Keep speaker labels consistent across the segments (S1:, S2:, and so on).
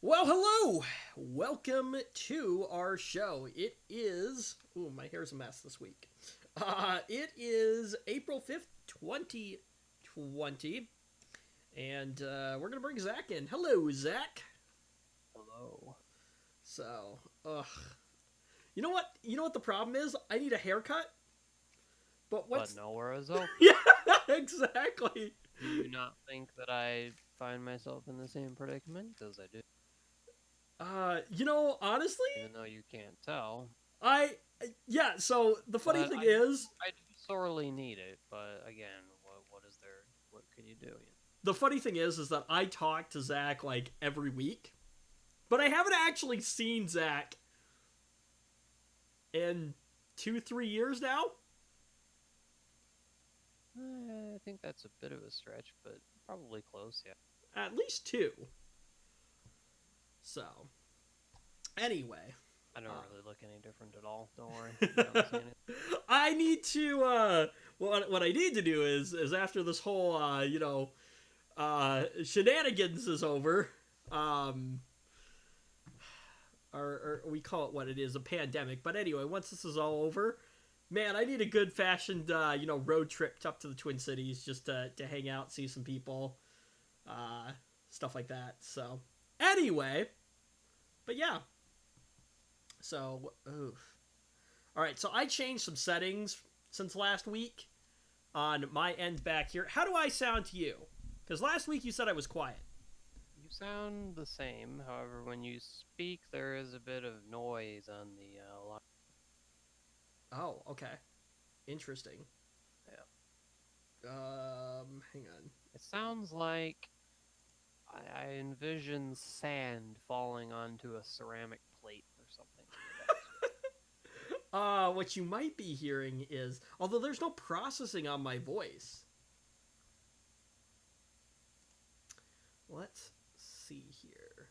S1: Well, hello! Welcome to our show. It is. Ooh, my hair's a mess this week. It is April 5th, 2020. And we're going to bring Zach in. Hello, Zach.
S2: Hello.
S1: So, ugh. You know what? You know what the problem is? I need a haircut. But
S2: But
S1: what's.
S2: nowhere is open.
S1: Yeah, exactly.
S2: Do you not think that I find myself in the same predicament? Because I do.
S1: Honestly,
S2: Even though you can't tell.
S1: I. Yeah, so the funny
S2: But
S1: thing
S2: I do
S1: is,
S2: I do sorely need it. But again, what is there what can you do?
S1: the funny thing is that I talk to Zach like every week, but I haven't actually seen Zach in 2, 3 years now.
S2: I think that's a bit of a stretch, but probably close, yeah.
S1: At least two. So, anyway,
S2: I don't
S1: uh,
S2: really look any different at all. Don't worry. You haven't seen it.
S1: I need to. What I need to do is after this whole shenanigans is over, um, or we call it what it is, a pandemic. But anyway, once this is all over, man, I need a good fashioned road trip up to the Twin Cities just to hang out, see some people, uh, stuff like that. So anyway, but yeah. So oof. All right, so I changed some settings since last week on my end back here. How do I sound to you? Because last week you said I was quiet.
S2: You sound the same. However, when you speak, there is a bit of noise on the line.
S1: Oh, okay, interesting.
S2: Yeah.
S1: Hang on.
S2: It sounds like I envision sand falling onto a ceramic plate or something of that sort.
S1: What you might be hearing is, although there's no processing on my voice. Let's see here.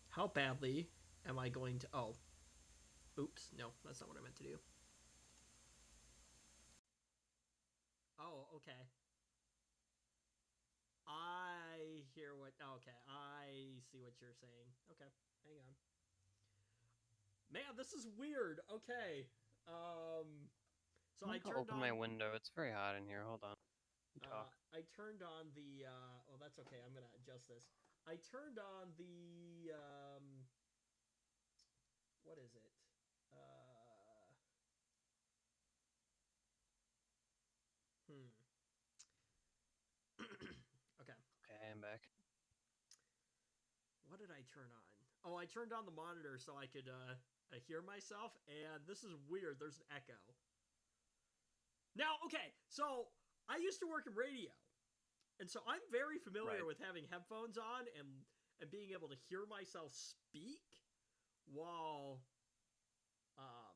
S1: How badly am I going to? Oh, oops. No, that's not what I meant to do. Oh, okay. I hear what. Okay, I see what you're saying. Okay, hang on. Man, this is weird. Okay. So
S2: I'm
S1: I
S2: gonna
S1: turned
S2: open my
S1: on.
S2: window. It's very hot in here. Hold on. You talk.
S1: I turned on the. Oh, that's okay. I'm gonna adjust this. I turned on the. What is it? Hmm. Okay.
S2: Okay, I'm back.
S1: What did I turn on? Oh, I turned on the monitor so I could hear myself, and this is weird. There's an echo. Now, okay, so I used to work in radio, and so I'm very familiar
S2: Right.
S1: with having headphones on and being able to hear myself speak while um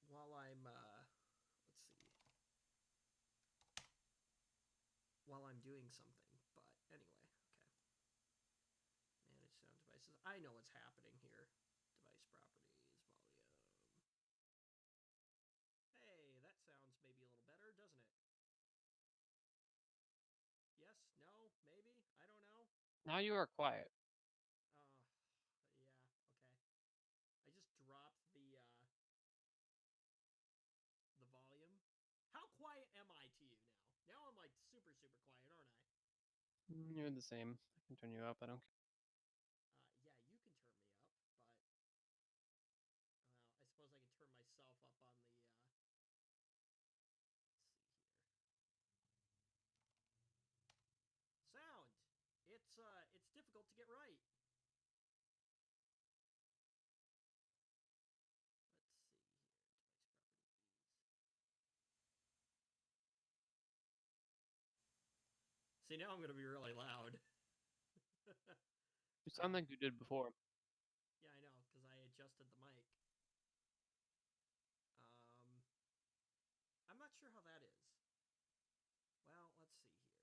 S1: while I'm let's see while I'm doing something. But anyway, okay. Manage sound devices. I know what's happening here. Device properties, volume. Hey, that sounds maybe a little better, doesn't it? Yes, no, maybe. I don't know.
S2: Now you are quiet.
S1: Uh, yeah, okay. I just dropped the volume. How quiet am I to you now? Now I'm like super super quiet, aren't I?
S2: You're the same. I can turn you up. I don't care.
S1: Yeah, you can turn me up, but well, I suppose I can turn myself up on the. Let's see here. Sound. It's difficult to get right. Let's see here. Device properties. See, now I'm gonna be really loud.
S2: You sound like you did before.
S1: Yeah, I know, because I adjusted the mic. Um, I'm not sure how that is. Well, let's see here.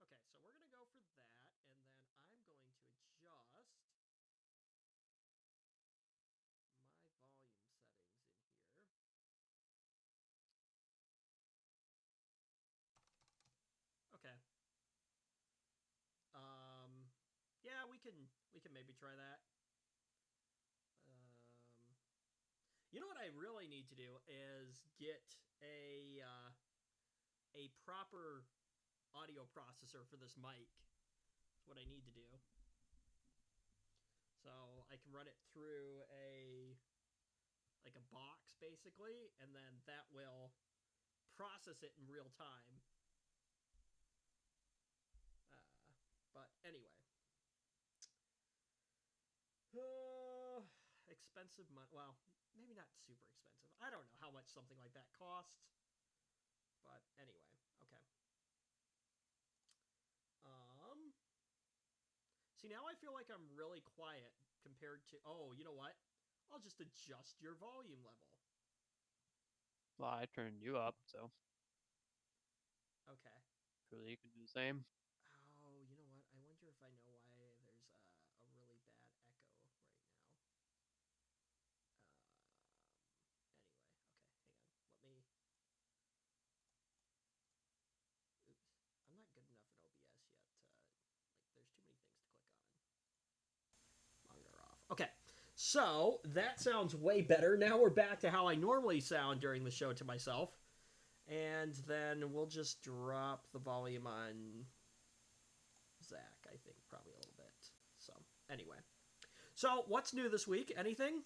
S1: Okay, so we're gonna go for that, and then I'm going to adjust my volume settings in here. we can maybe try that. You know what I really need to do is get a proper audio processor for this mic. That's what I need to do. So I can run it through a box basically, and then that will process it in real time. But anyway, expensive money. Well, maybe not super expensive. I don't know how much something like that costs. But anyway, okay. See, now I feel like I'm really quiet compared to... Oh, you know what? I'll just adjust your volume level.
S2: Well, I turned you up, so
S1: Okay.
S2: surely you can do the same.
S1: Oh, you know what? I wonder if I know why there's a really bad echo right now. Anyway, okay, hang on. Let me... Oops. I'm not good enough at OBS yet. There's too many things to click on. Monitor off. Okay, so that sounds way better. Now we're back to how I normally sound during the show to myself. And then we'll just drop the volume on Zach, I think, probably a little bit. So, anyway. So, what's new this week? Anything?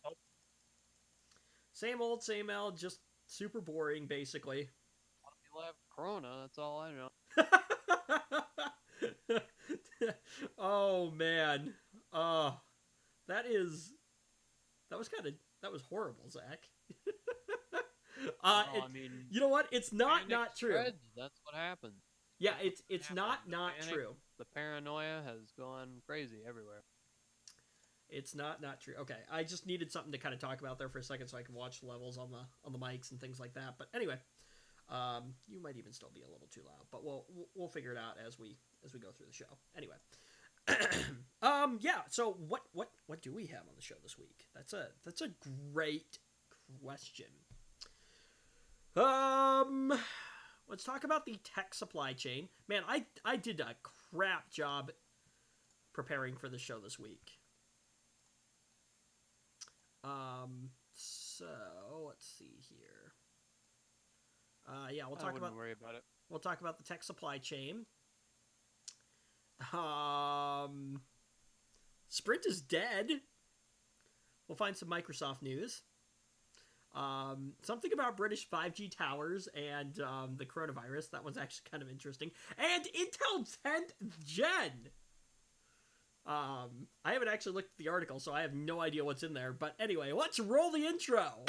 S2: Nope.
S1: Same old, just super boring, basically.
S2: A lot of people have Corona, that's all I know.
S1: Oh, man. That was horrible, Zach.
S2: I mean,
S1: you know what? It's not true.
S2: Spreads, that's what happens.
S1: Yeah, it's not true.
S2: The paranoia has gone crazy everywhere.
S1: It's not true. Okay, I just needed something to kind of talk about there for a second so I can watch the levels on the mics and things like that. But anyway, you might even still be a little too loud, but we'll figure it out as we go through the show. Anyway, yeah. So what do we have on the show this week? That's a great question. Let's talk about the tech supply chain. Man, I did a crap job preparing for the show this week. So let's see here. Yeah, we'll talk about.
S2: Worry about it.
S1: We'll talk about the tech supply chain. Sprint is dead. We'll find some Microsoft news. Something about British 5G towers and the coronavirus. That one's actually kind of interesting. And Intel 10th Gen. I haven't actually looked at the article, so I have no idea what's in there. But anyway, let's roll the intro.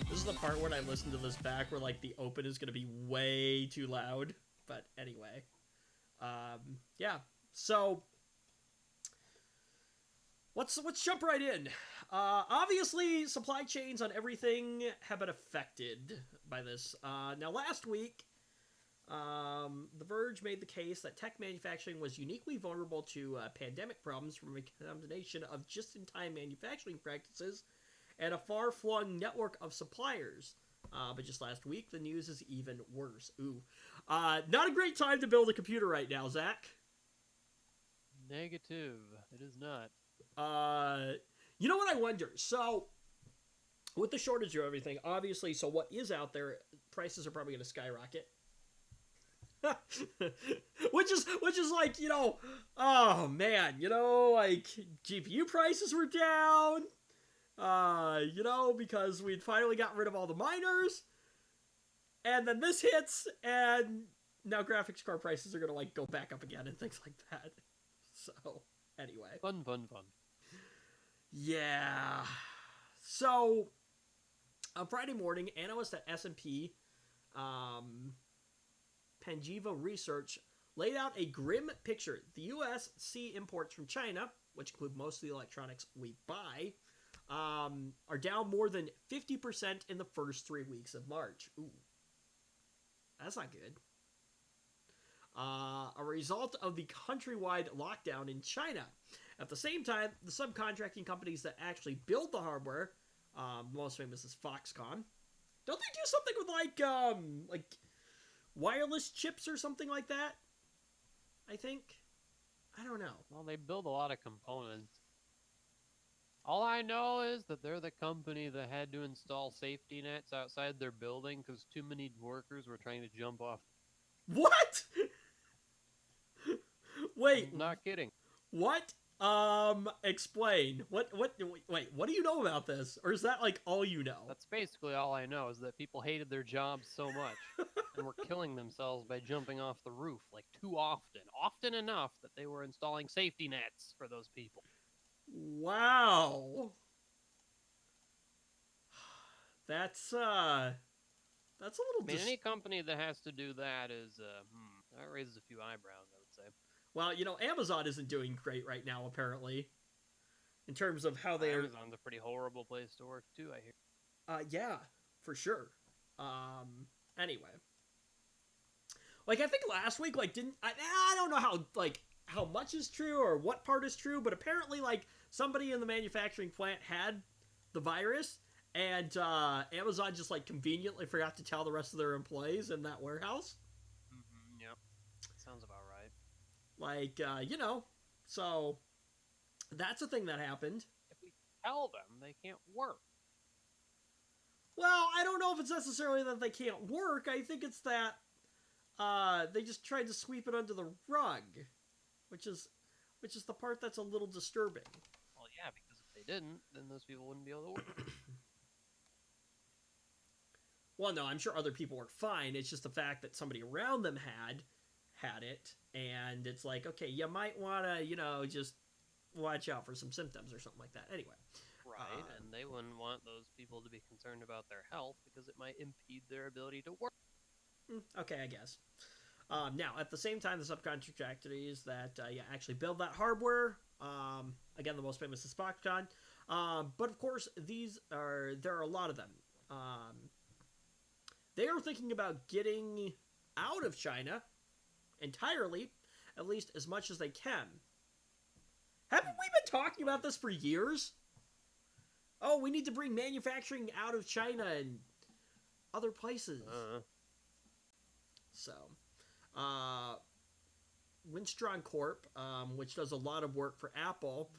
S1: This is the part when I listen to this back where like the open is going to be way too loud. But anyway. Yeah. So let's jump right in. Obviously, supply chains on everything have been affected by this. Now, last week, The Verge made the case that tech manufacturing was uniquely vulnerable to pandemic problems from a combination of just-in-time manufacturing practices and a far-flung network of suppliers. But just last week, the news is even worse. Ooh. Not a great time to build a computer right now, Zach.
S2: Negative. It is not.
S1: You know what I wonder? So, with the shortage of everything, obviously, so what is out there, prices are probably going to skyrocket. which is like, you know, oh man, you know, like GPU prices were down. You know, because we'd finally got rid of all the miners, and then this hits, and now graphics card prices are gonna like go back up again and things like that. So, anyway.
S2: Fun.
S1: Yeah. So, on Friday morning, analysts at S&P, Panjiva Research, laid out a grim picture. The U.S. see imports from China, which include most of the electronics we buy, are down more than 50% in the first 3 weeks of March. Ooh. That's not good. a result of the countrywide lockdown in China. At the same time, the subcontracting companies that actually build the hardware, most famous is Foxconn, don't they do something with like wireless chips or something like that? I think. I don't know.
S2: Well, they build a lot of components. All I know is that they're the company that had to install safety nets outside their building because too many workers were trying to jump off.
S1: What? Wait,
S2: I'm not kidding.
S1: what? Explain. Wait, what do you know about this? Or is that like all you know?
S2: That's basically all I know is that people hated their jobs so much and were killing themselves by jumping off the roof like too often enough that they were installing safety nets for those people.
S1: Wow. That's a little
S2: I mean, any company that has to do that is, that raises a few eyebrows, I would say.
S1: Well, Amazon isn't doing great right now, apparently, in terms of how they're.
S2: Amazon's a pretty horrible place to work, too, I hear.
S1: Yeah, for sure. Anyway. Like, I think last week, like, I don't know how much is true or what part is true, but apparently, like, somebody in the manufacturing plant had the virus, and Amazon just, like, conveniently forgot to tell the rest of their employees in that warehouse.
S2: Mm-hmm, yep. Sounds about right.
S1: Like, so that's a thing that happened.
S2: If we tell them, they can't work.
S1: Well, I don't know if it's necessarily that they can't work. I think it's that they just tried to sweep it under the rug, which is the part that's a little disturbing.
S2: Well, yeah, because if they didn't, then those people wouldn't be able to work.
S1: Well, no, I'm sure other people were fine. It's just the fact that somebody around them had it, and it's like, okay, you might want to, just watch out for some symptoms or something like that. Anyway.
S2: Right, and they wouldn't want those people to be concerned about their health because it might impede their ability to work.
S1: Okay, I guess. Now, at the same time, the subcontractors that actually build that hardware, again, the most famous is Foxconn, but of course, there are a lot of them. They are thinking about getting out of China entirely, at least as much as they can. Haven't we been talking about this for years? Oh, we need to bring manufacturing out of China and other places. So, Winstron Corp, which does a lot of work for Apple,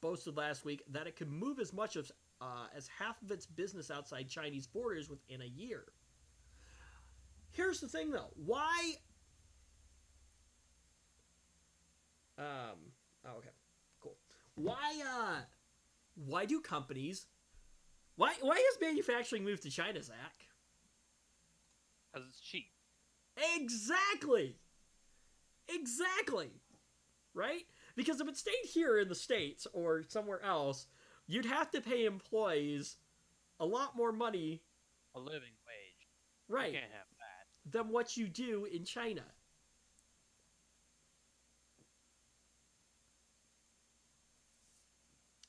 S1: boasted last week that it could move as much as half of its business outside Chinese borders within a year. Here's the thing, though. Why? Okay, cool. Why do companies? Why has manufacturing moved to China, Zach?
S2: Because it's cheap.
S1: Exactly. Right? Because if it stayed here in the States or somewhere else, you'd have to pay employees a lot more money.
S2: A living wage.
S1: Right.
S2: You can't have that.
S1: Than what you do in China.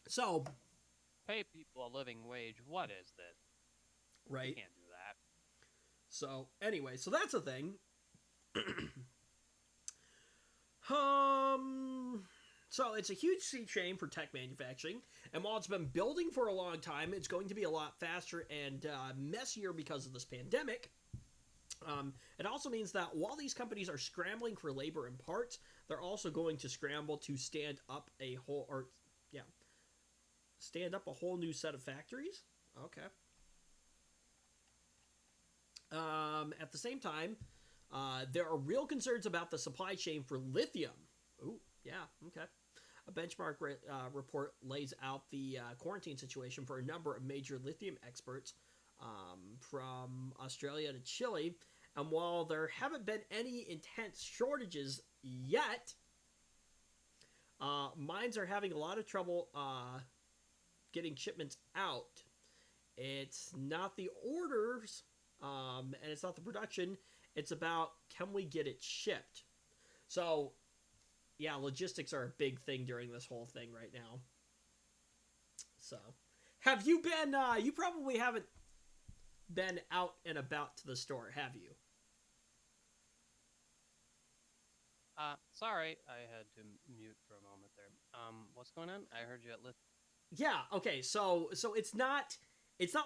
S1: So,
S2: pay people a living wage. What is this?
S1: Right.
S2: You can't do that.
S1: So, anyway, so that's a thing. So it's a huge sea change for tech manufacturing, and while it's been building for a long time, it's going to be a lot faster and messier because of this pandemic. It also means that while these companies are scrambling for labor and parts, they're also going to scramble to stand up a whole new set of factories. Okay. At the same time, there are real concerns about the supply chain for lithium. Ooh, yeah, okay. A benchmark report lays out the quarantine situation for a number of major lithium experts from Australia to Chile. And while there haven't been any intense shortages yet, mines are having a lot of trouble getting shipments out. It's not the orders, and it's not the production. It's about, can we get it shipped? So, yeah, logistics are a big thing during this whole thing right now. So, have you been, you probably haven't been out and about to the store, have you?
S2: Sorry, I had to mute for a moment there. What's going on? I heard you at Lith.
S1: Yeah. Okay. So it's not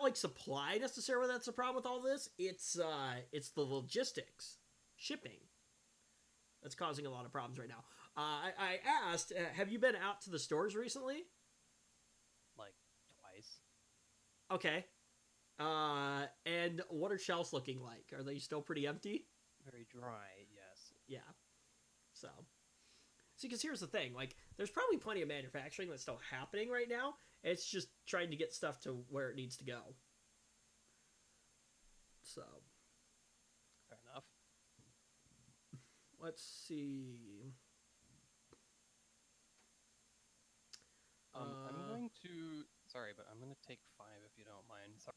S1: like supply necessarily that's the problem with all this. It's the logistics, shipping, that's causing a lot of problems right now. I asked, have you been out to the stores recently?
S2: Like, twice.
S1: Okay. And what are shelves looking like? Are they still pretty empty?
S2: Very dry, yes.
S1: Yeah. So, see, because here's the thing: like, there's probably plenty of manufacturing that's still happening right now. It's just trying to get stuff to where it needs to go. So,
S2: Fair enough.
S1: let's see.
S2: I'm going to... Sorry, but I'm going to take 5 if you don't mind. Sorry.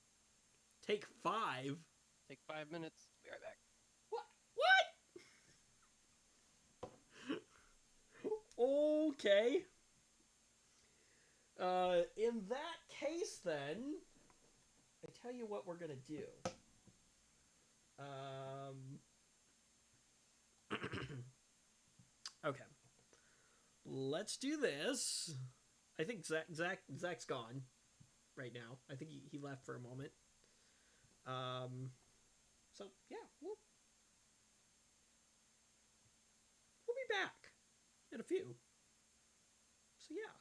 S1: Take 5.
S2: Take 5 minutes. Be right back.
S1: What? What? Okay. In that case, then, I tell you what we're gonna do. Okay. Let's do this. I think Zach's gone right now. I think he left for a moment. So yeah, we'll be back in a few. So yeah.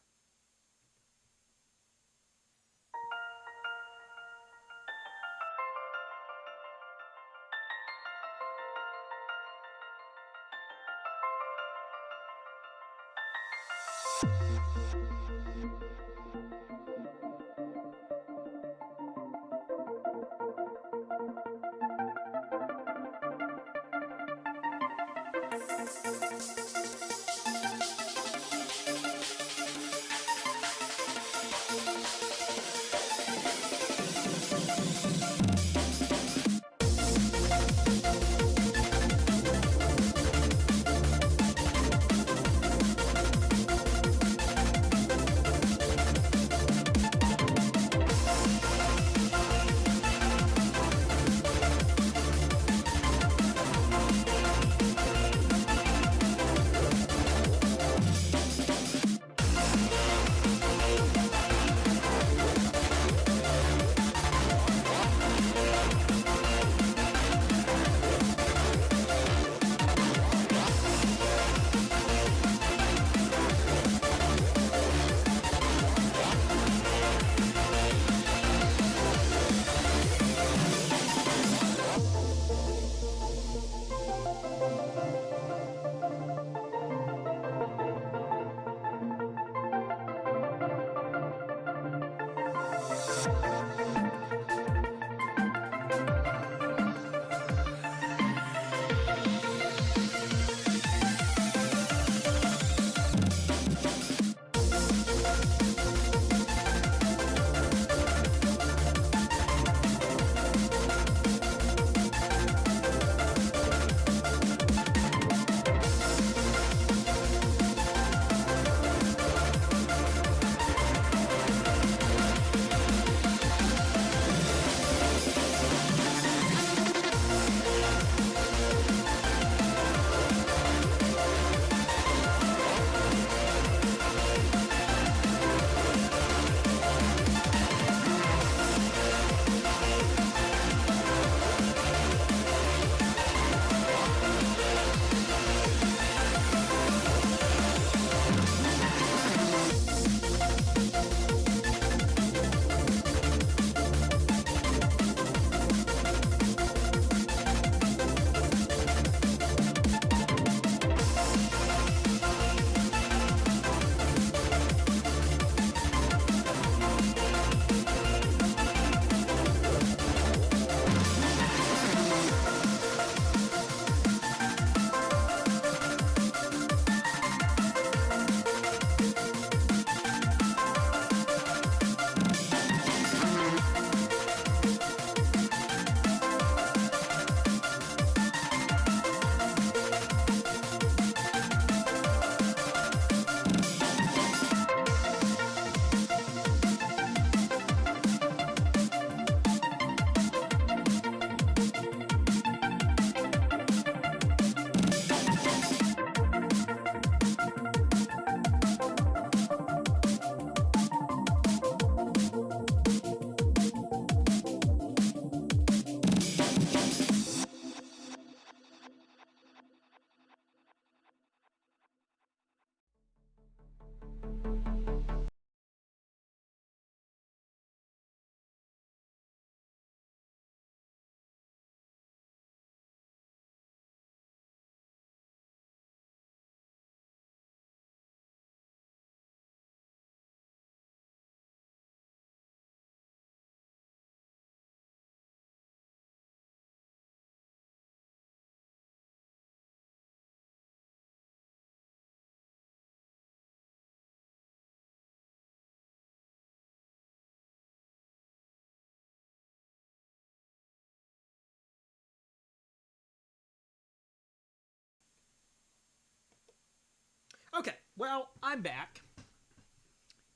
S1: Okay, well, I'm back.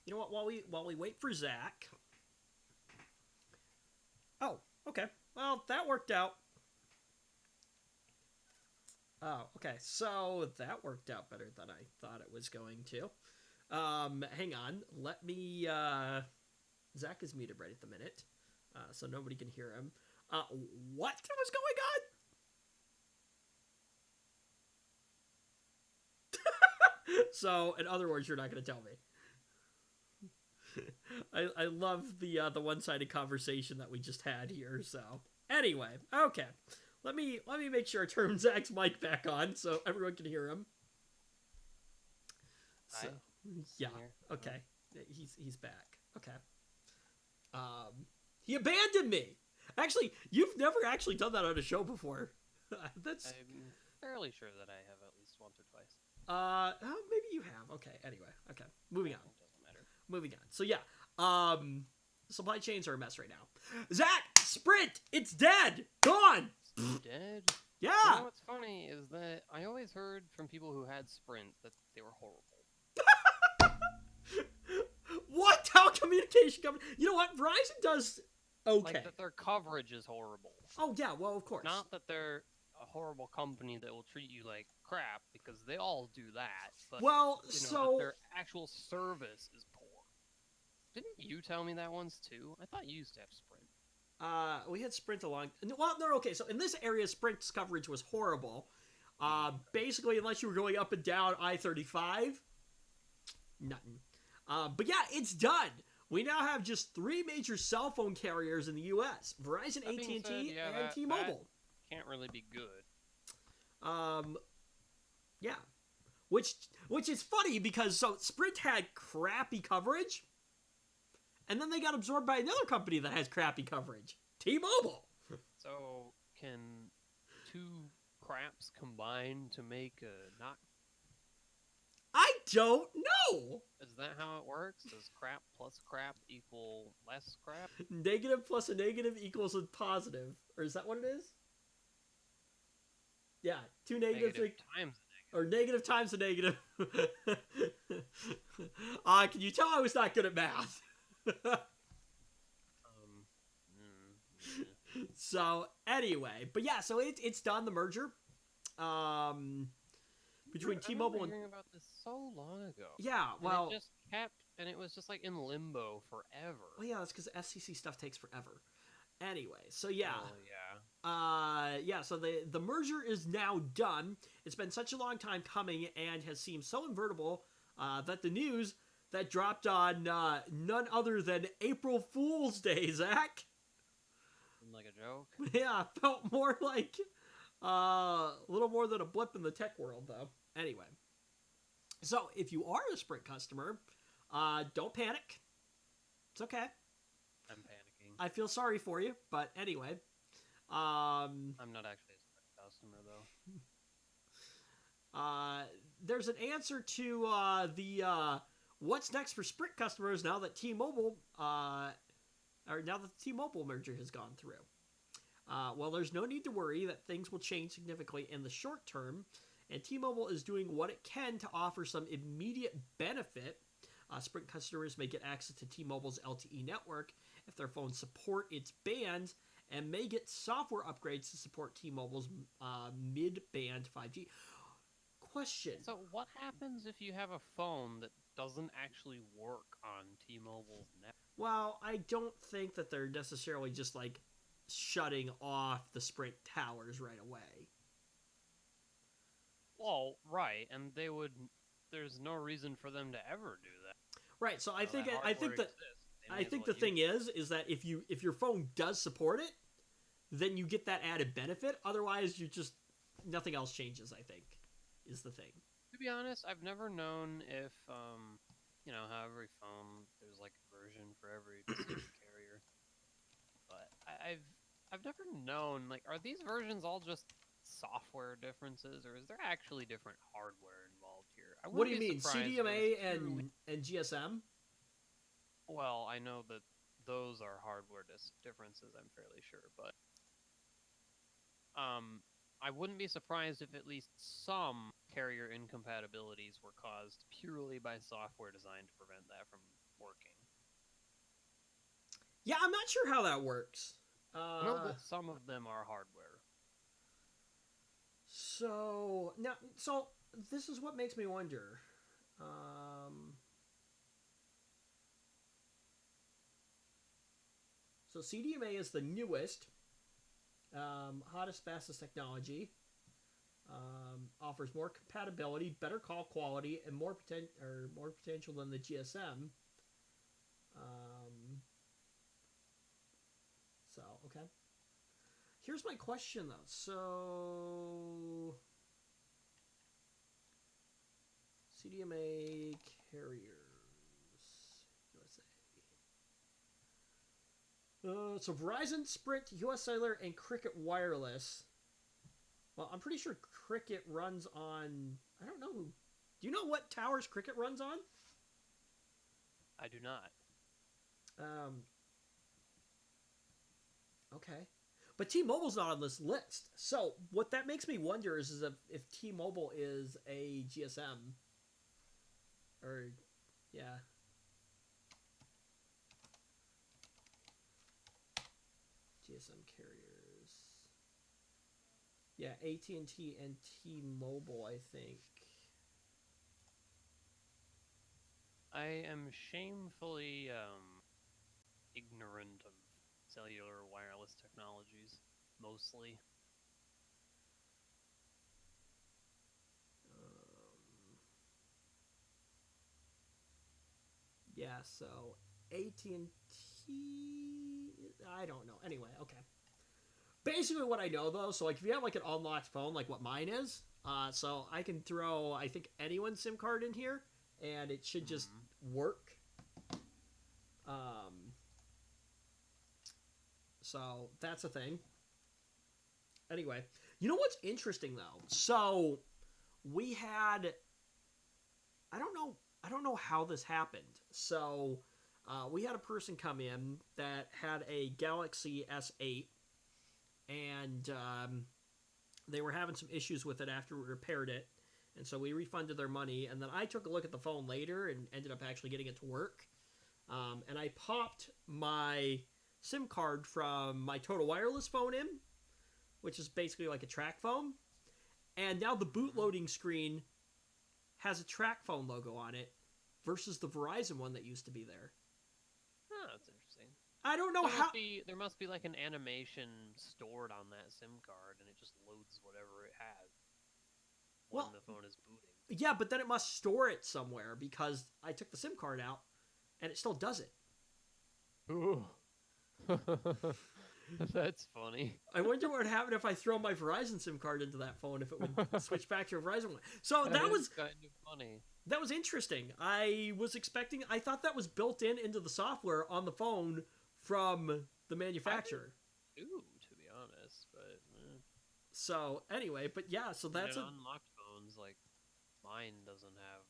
S1: You know what? While we wait for Zach. Oh, okay. Well, that worked out. Oh, okay. So that worked out better than I thought it was going to. Hang on. Let me. Zach is muted right at the minute, so nobody can hear him. What was going on? So, in other words, you're not going to tell me. I love the one-sided conversation that we just had here. So anyway, okay, let me make sure I turn Zach's mic back on so everyone can hear him. So yeah, okay, he's back. Okay, he abandoned me. Actually, you've never actually done that on a show before. That's.
S2: I'm fairly sure that I have at least once or twice.
S1: Oh, maybe you have. Okay. Anyway. Okay. Moving on.
S2: It doesn't matter.
S1: Moving on. So yeah, supply chains are a mess right now. Zach, Sprint, it's dead, gone.
S2: Dead?
S1: Yeah.
S2: You know what's funny is that I always heard from people who had Sprint that they were horrible.
S1: What? Telecommunication company? You know what? Verizon does okay.
S2: Like that their coverage is horrible.
S1: Oh yeah, well of course.
S2: Not that they're a horrible company that will treat you like crap, because they all do that. But
S1: well,
S2: you know,
S1: so
S2: that their actual service is poor. Didn't you tell me that once too? I thought you used to have Sprint.
S1: we had Sprint along. Well, no, okay. So in this area, Sprint's coverage was horrible. Basically, unless you were going up and down I-35, nothing. But yeah, it's done. We now have just 3 major cell phone carriers in the U.S.: Verizon, AT&T, and T-Mobile.
S2: Can't really be good.
S1: Yeah, which is funny because so Sprint had crappy coverage, and then they got absorbed by another company that has crappy coverage, T-Mobile.
S2: So can two craps combine to make a not?
S1: I don't know.
S2: Is that how it works? Does crap plus crap equal less crap?
S1: Negative plus a negative equals a positive, or is that what it is? Yeah, two negatives
S2: Negative times a negative.
S1: or negative times a negative. Can you tell I was not good at math? So anyway, but yeah, so it's done, the merger. Between T-Mobile and
S2: hearing about this so long ago.
S1: Yeah,
S2: And
S1: well,
S2: it just kept, and it was just like in limbo forever.
S1: well, yeah, that's because FCC stuff takes forever. Anyway, so yeah.
S2: Oh, yeah.
S1: Yeah, so the merger is now done. It's been such a long time coming and has seemed so invertible that the news that dropped on none other than April Fool's Day, Zach.
S2: Like a joke.
S1: Yeah, felt more like a little more than a blip in the tech world, though. Anyway, so if you are a Sprint customer, don't panic. It's okay.
S2: I'm panicking.
S1: I feel sorry for you, but anyway.
S2: I'm not actually a Sprint customer, though.
S1: There's an answer to the what's next for Sprint customers now that T-Mobile or now that the T-Mobile merger has gone through. Well, there's no need to worry that things will change significantly in the short term, and T-Mobile is doing what it can to offer some immediate benefit. Sprint customers may get access to T-Mobile's LTE network if their phones support its bands, and may get software upgrades to support T-Mobile's mid-band 5G. Question.
S2: So what happens if you have a phone that doesn't actually work on T-Mobile's network?
S1: Well, I don't think that they're necessarily just like shutting off the Sprint towers right away.
S2: Well, right, and they would. There's no reason for them to ever do that.
S1: Right. So I think
S2: that
S1: I think
S2: hardware
S1: that
S2: exists. They may
S1: I
S2: as
S1: think
S2: well
S1: the thing
S2: use
S1: is that if your phone does support it, then you get that added benefit. Otherwise, you just nothing else changes. I think is the thing.
S2: it. To be honest, I've never known if you know how every phone there's like a version for every distinct carrier, but I've never known, like, are these versions all just software differences, or is there actually different hardware involved here? I
S1: What do you
S2: wouldn't be
S1: mean,
S2: surprised if
S1: CDMA
S2: it was truly-
S1: and GSM?
S2: Well, I know that those are hardware differences, I'm fairly sure, but I wouldn't be surprised if at least some carrier incompatibilities were caused purely by software design to prevent that from working.
S1: Yeah, I'm not sure how that works.
S2: I know that some of them are hardware.
S1: So now, so this is what makes me wonder. So CDMA is the newest, hottest, fastest technology. Offers more compatibility, better call quality, and more potential than the GSM. So okay. Here's my question though. So CDMA carriers USA. So Verizon, Sprint, US Cellular, and Cricket Wireless. Well, I'm pretty sure Cricket runs on. I don't know who. Do you know what towers Cricket runs on?
S2: I do not.
S1: Okay. But T-Mobile's not on this list. So what that makes me wonder is if T-Mobile is a GSM. Or, yeah. GSM carriers. Yeah, AT&T and T-Mobile, I think.
S2: I am shamefully ignorant of cellular wireless technologies, mostly.
S1: Yeah, so AT&T, I don't know. Anyway, okay. Basically what I know though, so like if you have like an unlocked phone like what mine is, so I can throw I think anyone's SIM card in here and it should just work. So that's a thing. Anyway, you know what's interesting though? So we had I don't know how this happened. So we had a person come in that had a Galaxy S8 and they were having some issues with it after we repaired it. And so we refunded their money. And then I took a look at the phone later and ended up actually getting it to work. And I popped my SIM card from my Total Wireless phone in, which is basically like a track phone. And now the boot loading screen has a track phone logo on it versus the Verizon one that used to be there.
S2: Oh, that's interesting.
S1: I don't know how.
S2: There must be like an animation stored on that SIM card, and it just loads whatever it has when the phone is booting.
S1: Yeah, but then it must store it somewhere because I took the SIM card out, and it still does it.
S2: Ooh. That's funny.
S1: I wonder what would happen if I throw my Verizon SIM card into that phone, if it would switch back to a Verizon one. So that was
S2: kind of funny.
S1: That was interesting. I thought that was built into the software on the phone from the manufacturer.
S2: Ooh, to be honest, but
S1: so anyway, but yeah, so that's
S2: unlocked phones like mine doesn't have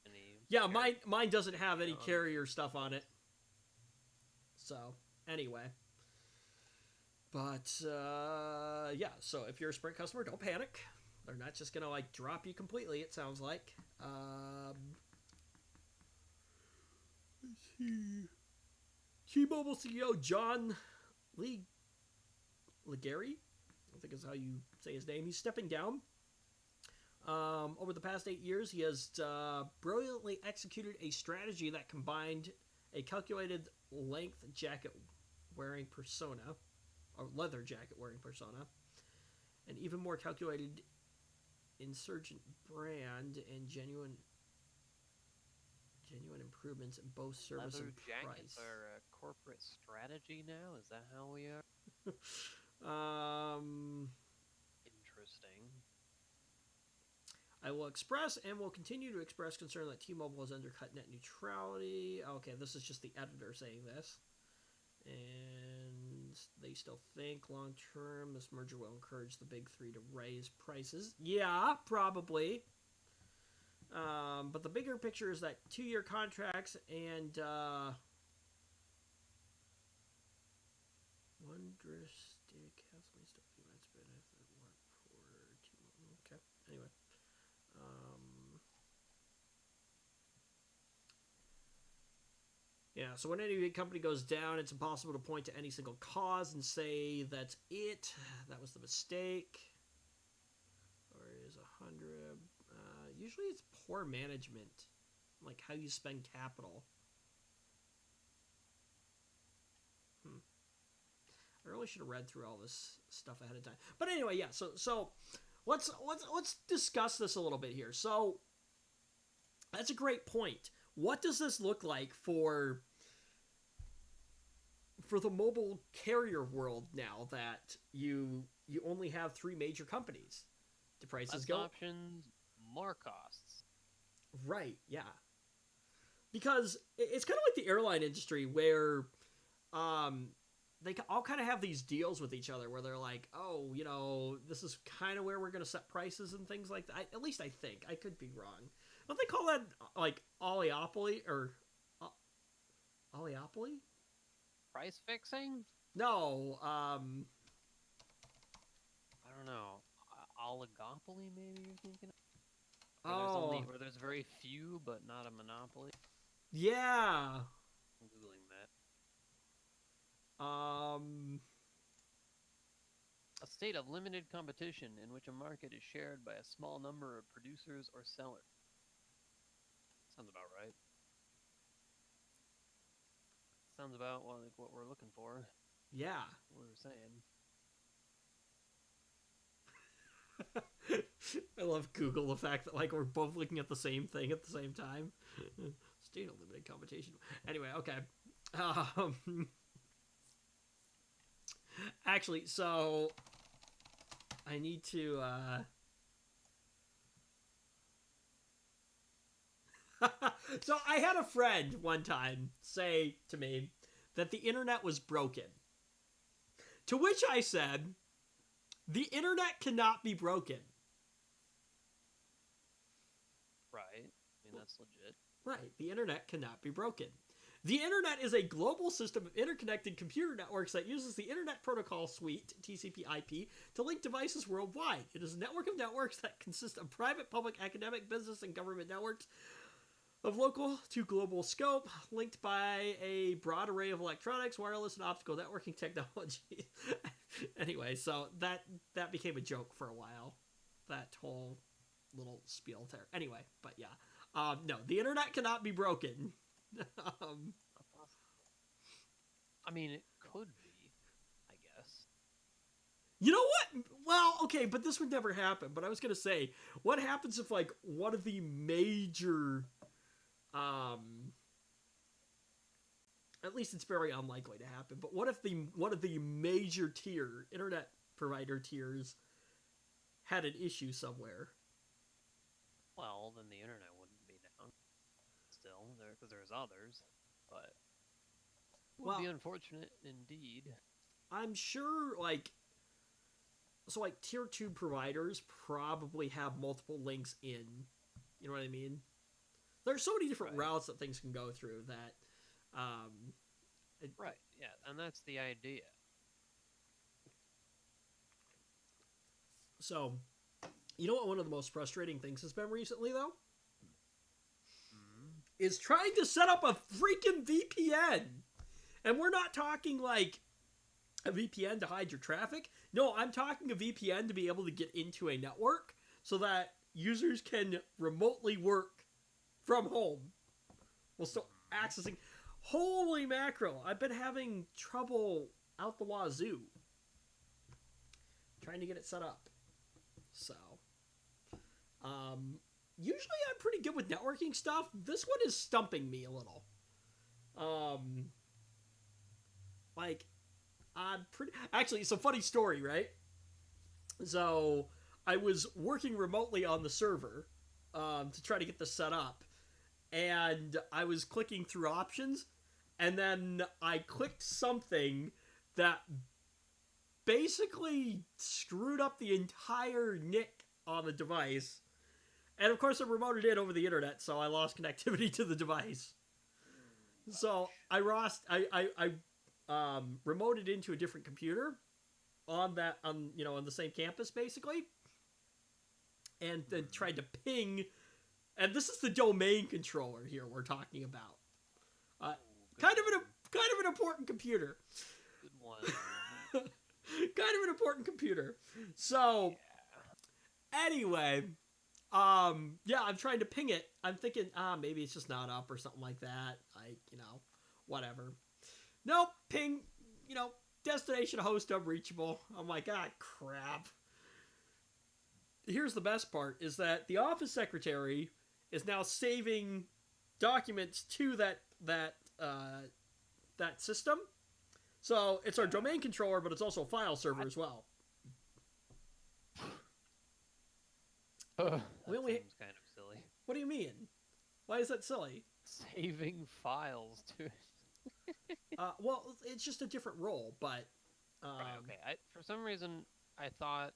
S2: any.
S1: Yeah, mine doesn't have any carrier stuff on it. So anyway, but yeah, so if you're a Sprint customer, don't panic. They're not just gonna like drop you completely. It sounds like. Let's see. T-Mobile CEO John Legere, I think is how you say his name. He's stepping down. Over the past 8 years, he has brilliantly executed a strategy that combined a calculated length jacket wearing persona, or leather jacket wearing persona, an even more calculated insurgent brand, and genuine improvements in both service
S2: leather
S1: and price.
S2: Jackets are a corporate strategy now. Is that how we are? Interesting.
S1: I will express and will continue to express concern that T-Mobile has undercut net neutrality. Okay, this is just the editor saying this. And they still think long term this merger will encourage the big three to raise prices. Yeah, probably. But the bigger picture is that 2-year contracts and Wondrous stick has my stuff events benefit workforce. Okay. Anyway. Yeah, so when any company goes down, it's impossible to point to any single cause and say that's it. That was the mistake. Or is 100. Usually it's poor management, like how you spend capital. I really should have read through all this stuff ahead of time. But anyway, yeah. So let's discuss this a little bit here. So that's a great point. What does this look like for the mobile carrier world now that you only have three major companies? Do prices
S2: Less
S1: go
S2: options, more costs.
S1: Right, yeah. Because it's kind of like the airline industry where they all kind of have these deals with each other where they're like, oh, this is kind of where we're going to set prices and things like that. At least I think. I could be wrong. Don't they call that like oleopoly or oleopoly?
S2: Price fixing?
S1: No.
S2: I don't know. Oligopoly, maybe you're thinking of? Where there's very few, but not a monopoly.
S1: Yeah.
S2: I'm Googling that. A state of limited competition in which a market is shared by a small number of producers or sellers. Sounds about right. Sounds about like what we're looking for.
S1: Yeah.
S2: What we were saying.
S1: I love Google, the fact that like we're both looking at the same thing at the same time. State of limited competition. Anyway, okay. Actually, so I need to so I had a friend one time say to me that the internet was broken. To which I said, the internet cannot be broken.
S2: Right. I mean, that's legit.
S1: Right. The internet cannot be broken. The internet is a global system of interconnected computer networks that uses the Internet Protocol Suite, TCP/IP, to link devices worldwide. It is a network of networks that consists of private, public, academic, business, and government networks of local to global scope, linked by a broad array of electronics, wireless, and optical networking technology. Anyway, so that became a joke for a while. That whole little spiel there. Anyway, but yeah. No, the internet cannot be broken.
S2: I mean, it could be, I guess.
S1: You know what? Well, okay, but this would never happen. But I was going to say, what happens if, like, one of the major... at least it's very unlikely to happen. But what if one of the major internet provider tiers had an issue somewhere?
S2: Well, then the internet wouldn't be down. Still, because there's others, but it would be unfortunate indeed.
S1: I'm sure, like, so like tier 2 providers probably have multiple links in. You know what I mean? There's so many different routes that things can go through that.
S2: Right. Yeah, and that's the idea.
S1: So, you know what one of the most frustrating things has been recently, though? Is trying to set up a freaking VPN. And we're not talking like a VPN to hide your traffic. No, I'm talking a VPN to be able to get into a network so that users can remotely work from home while still accessing. Holy mackerel, I've been having trouble out the wazoo trying to get it set up. So, usually I'm pretty good with networking stuff. This one is stumping me a little. Like, I'm pretty... Actually, it's a funny story, right? So, I was working remotely on the server to try to get this set up. And I was clicking through options. And then I clicked something that basically screwed up the entire NIC on the device. And of course, I remoted it over the internet, so I lost connectivity to the device. So I remoted into a different computer on the same campus, basically. and then tried to ping. And this is the domain controller here we're talking about. Kind of an important computer.
S2: Good one.
S1: Kind of an important computer. So, anyway, yeah, I'm trying to ping it. I'm thinking, maybe it's just not up or something like that. Whatever. Nope, ping, destination host unreachable. I'm like, crap. Here's the best part, is that the office secretary is now saving documents to that system. So it's our domain controller, but it's also a file server as well.
S2: That seems kind of silly.
S1: What do you mean? Why is that silly?
S2: Saving files to.
S1: Well, it's just a different role, but.
S2: Right, okay. For some reason, I thought.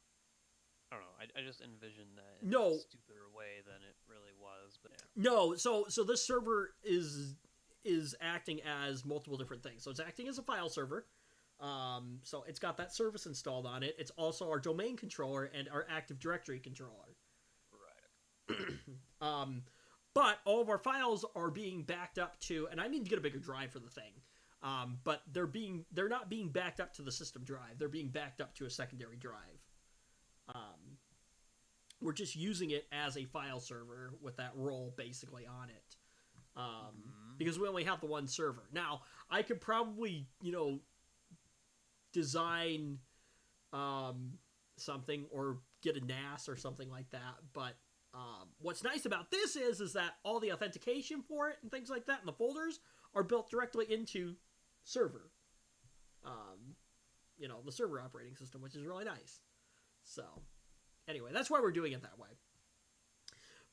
S2: I don't know. I just envisioned that in
S1: No.
S2: a stupider way than it really was, but yeah.
S1: No, so this server is acting as multiple different things. So it's acting as a file server. So it's got that service installed on it. It's also our domain controller and our Active Directory controller.
S2: Right.
S1: But all of our files are being backed up to, and I need to get a bigger drive for the thing. But they're not being backed up to the system drive. They're being backed up to a secondary drive. We're just using it as a file server with that role basically on it. Because we only have the one server. Now, I could probably, design something or get a NAS or something like that. But what's nice about this is that all the authentication for it and things like that and the folders are built directly into server. The server operating system, which is really nice. So, anyway, that's why we're doing it that way.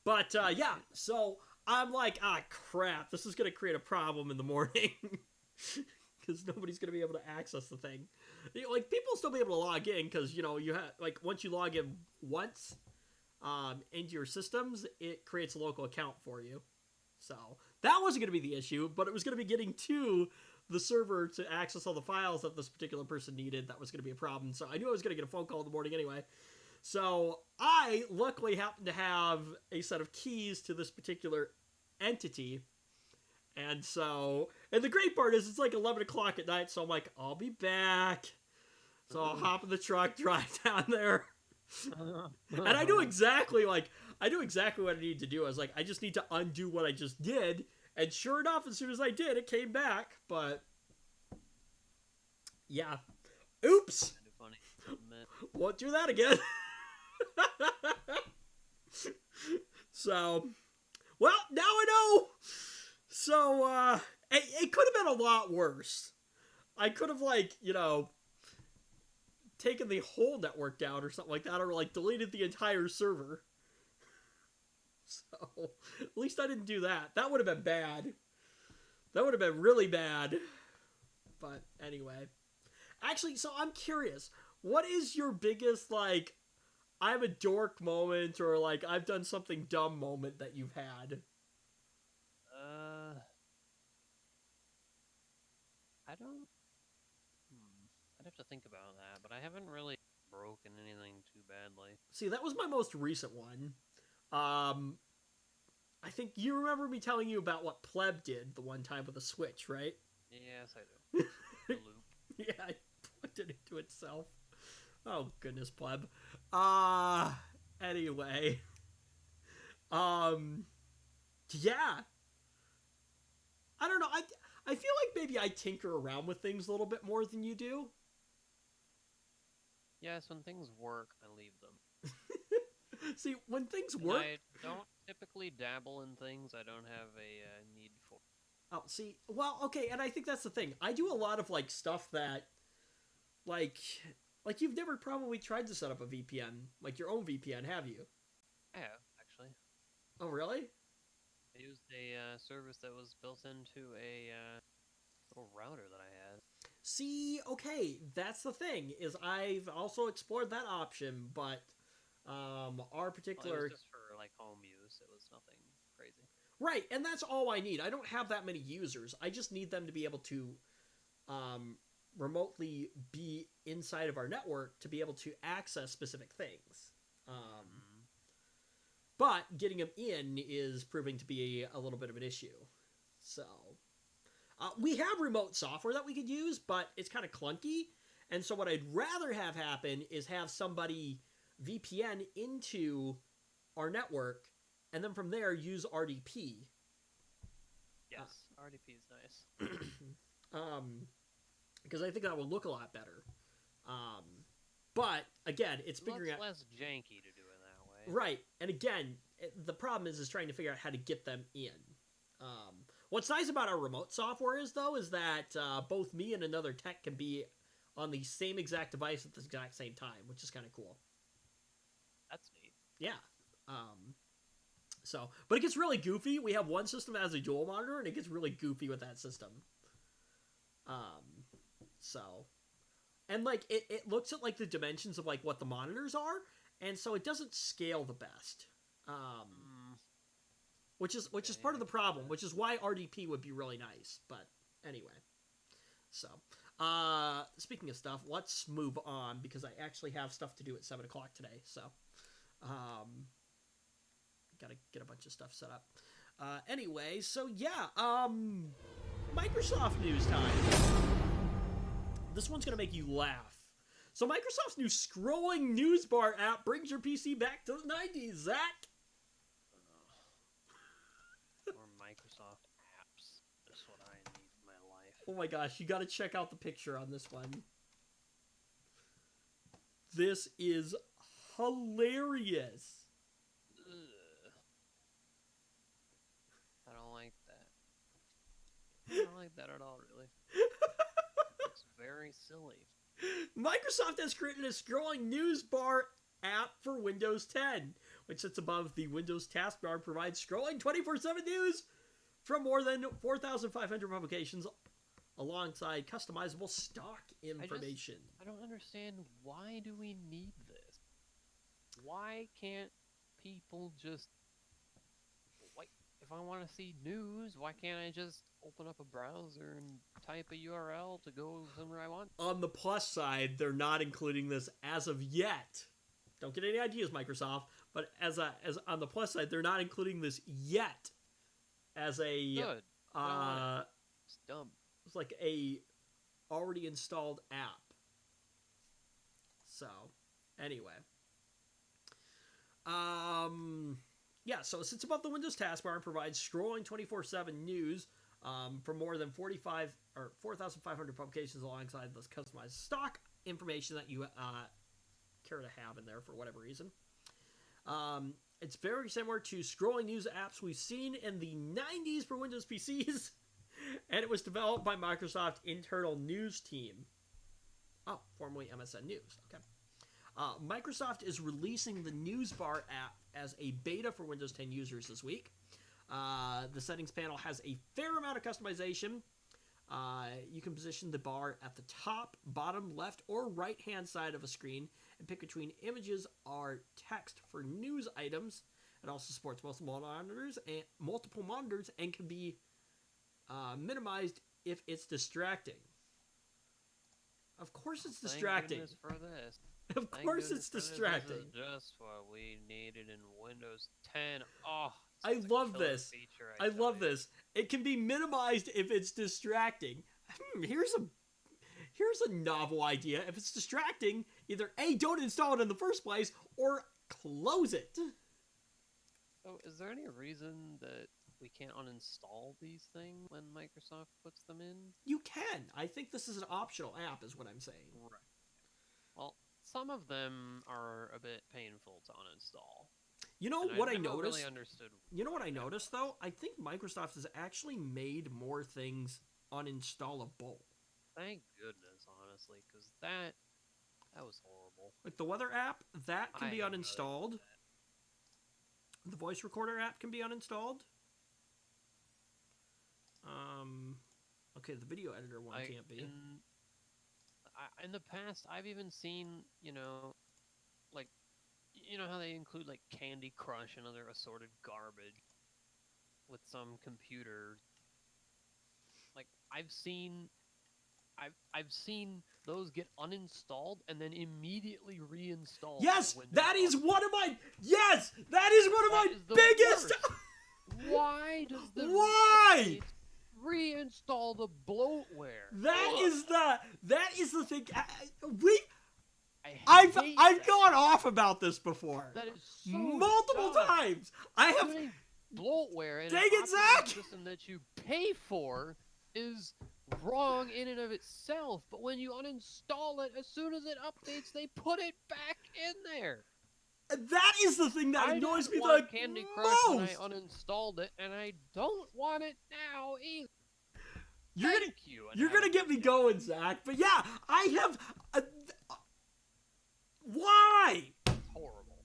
S1: But, yeah, so I'm like, crap, this is going to create a problem in the morning. Because nobody's going to be able to access the thing. People still be able to log in because, you have, once you log in once into your systems, it creates a local account for you. So, that wasn't going to be the issue, but it was going to be getting to the server to access all the files that this particular person needed. That was going to be a problem. So, I knew I was going to get a phone call in the morning anyway. So, I luckily happen to have a set of keys to this particular entity. And the great part is it's like 11 o'clock at night, so I'm like, I'll be back. So I'll hop in the truck, drive down there. And I knew exactly what I need to do. I was like, I just need to undo what I just did. And sure enough, as soon as I did, it came back. But, yeah. Oops.
S2: Kind of funny to admit.
S1: Won't do that again. So, well, now I know. So, it could have been a lot worse. I could have, taken the whole network down or something like that, or, deleted the entire server. So, at least I didn't do that. That would have been bad. That would have been really bad. But, anyway. Actually, so I'm curious. What is your biggest, I'm a dork moment, or, I've done something dumb moment that you've had?
S2: I don't. I'd have to think about that, but I haven't really broken anything too badly.
S1: See, that was my most recent one. I think you remember me telling you about what Pleb did the one time with a Switch, right?
S2: Yes, I do. The loop.
S1: Yeah, I plugged it into itself. Oh, goodness, Pleb. Anyway. Yeah. I don't know, I feel like maybe I tinker around with things a little bit more than you do.
S2: Yes, when things work, I leave them.
S1: See, when things
S2: And
S1: work...
S2: I don't typically dabble in things I don't have a need for.
S1: Oh, see, well, okay, and I think that's the thing. I do a lot of, stuff that, you've never probably tried to set up a VPN, your own VPN, have you?
S2: I have, actually.
S1: Oh, really?
S2: I used a service that was built into a little router that I had.
S1: See, okay, that's the thing, is I've also explored that option, but, our particular...
S2: Well, it was just for, home use. It was nothing crazy.
S1: Right, and that's all I need. I don't have that many users. I just need them to be able to, remotely be inside of our network to be able to access specific things. but getting them in is proving to be a little bit of an issue. So we have remote software that we could use, but it's kind of clunky. And so what I'd rather have happen is have somebody VPN into our network, and then from there use RDP.
S2: Yes, RDP is nice.
S1: Because I think that would look a lot better. But again, it's figuring out
S2: less janky to do it that way.
S1: right. And again, the problem is trying to figure out how to get them in. What's nice about our remote software is that both me and another tech can be on the same exact device at the exact same time, which is kind of cool.
S2: That's neat.
S1: Yeah. But it gets really goofy. We have one system that has a dual monitor, and it gets really goofy with that system. And like it looks at like the dimensions of like what the monitors are, and so it doesn't scale the best. Which is part of the problem, which is why RDP would be really nice. But anyway, so speaking of stuff, let's move on because I actually have stuff to do at 7 o'clock today. So gotta get a bunch of stuff set up. Anyway, so yeah, Microsoft news time. This one's gonna make you laugh. So Microsoft's new scrolling news bar app brings your PC back to the 90s. Zach.
S2: More Microsoft apps. That's what I need in my life.
S1: Oh my gosh, you gotta check out the picture on this one. This is hilarious.
S2: Ugh. I don't like that. I don't like that at all, really. It's very silly.
S1: Microsoft has created a scrolling news bar app for Windows 10, which sits above the Windows taskbar and provides scrolling 24/7 news from more than 4,500 publications alongside customizable stock information.
S2: I don't understand, why do we need this? Why can't people just... Like, if I want to see news, why can't I just open up a browser and type a URL to go somewhere I want?
S1: On the plus side, they're not including this as of yet. Don't get any ideas, Microsoft. But as on the plus side, they're not including this yet as a
S2: Good. It's dumb.
S1: It's like a already installed app. So, anyway. Yeah, so it sits above the Windows taskbar and provides scrolling 24/7 news for more than 4,500 publications alongside this customized stock information that you care to have in there for whatever reason. It's very similar to scrolling news apps we've seen in the 90s for Windows PCs, and it was developed by Microsoft internal news team. Oh, formerly MSN News. Okay. Microsoft is releasing the News Bar app as a beta for Windows 10 users this week. The settings panel has a fair amount of customization. You can position the bar at the top, bottom, left, or right-hand side of a screen and pick between images or text for news items. It also supports multiple monitors and can be minimized if it's distracting. Of course it's distracting.
S2: Thank goodness for this.
S1: Of course it's distracting.
S2: This is just what we needed in Windows 10. Oh,
S1: I love this.
S2: Feature,
S1: I love this. It can be minimized if it's distracting. Here's a novel idea. If it's distracting, either A, don't install it in the first place, or close it.
S2: So, is there any reason that we can't uninstall these things when Microsoft puts them in?
S1: You can. I think this is an optional app, is what I'm saying.
S2: Right. Well, some of them are a bit painful to uninstall.
S1: You know what I
S2: never
S1: noticed?
S2: Really understood.
S1: You know what I noticed though? I think Microsoft has actually made more things uninstallable.
S2: Thank goodness, honestly, because that was horrible.
S1: Like the weather app, that can be
S2: I
S1: uninstalled. The voice recorder app can be uninstalled. Okay, the video editor one can't be.
S2: In the past, I've even seen, like, how they include like Candy Crush and other assorted garbage with some computer. Like I've seen those get uninstalled and then immediately reinstalled.
S1: Yes,
S2: when
S1: that
S2: Windows
S1: is one of my. Yes, that is one of
S2: That
S1: my
S2: is the
S1: biggest.
S2: worst. Why does the
S1: Why?
S2: updates reinstall the bloatware?
S1: That
S2: Ugh,
S1: is the thing.
S2: I
S1: I've
S2: hate
S1: I've
S2: that.
S1: gone off about this before.
S2: That is so
S1: Multiple
S2: dumb.
S1: times. I have.
S2: Putting bloatware in
S1: Dang
S2: an
S1: it,
S2: operating
S1: Zach!
S2: system that you pay for is wrong in and of itself. But when you uninstall it, as soon as it updates, they put it back in there.
S1: That is the thing that
S2: I
S1: annoys
S2: didn't
S1: me
S2: want
S1: the
S2: Candy Crush when I
S1: most.
S2: uninstalled it, and I don't want it now either.
S1: You're gonna
S2: Thank you. and
S1: you're
S2: have
S1: gonna
S2: a
S1: get me
S2: good day.
S1: going, Zach. But yeah, I have. Why?
S2: It's horrible.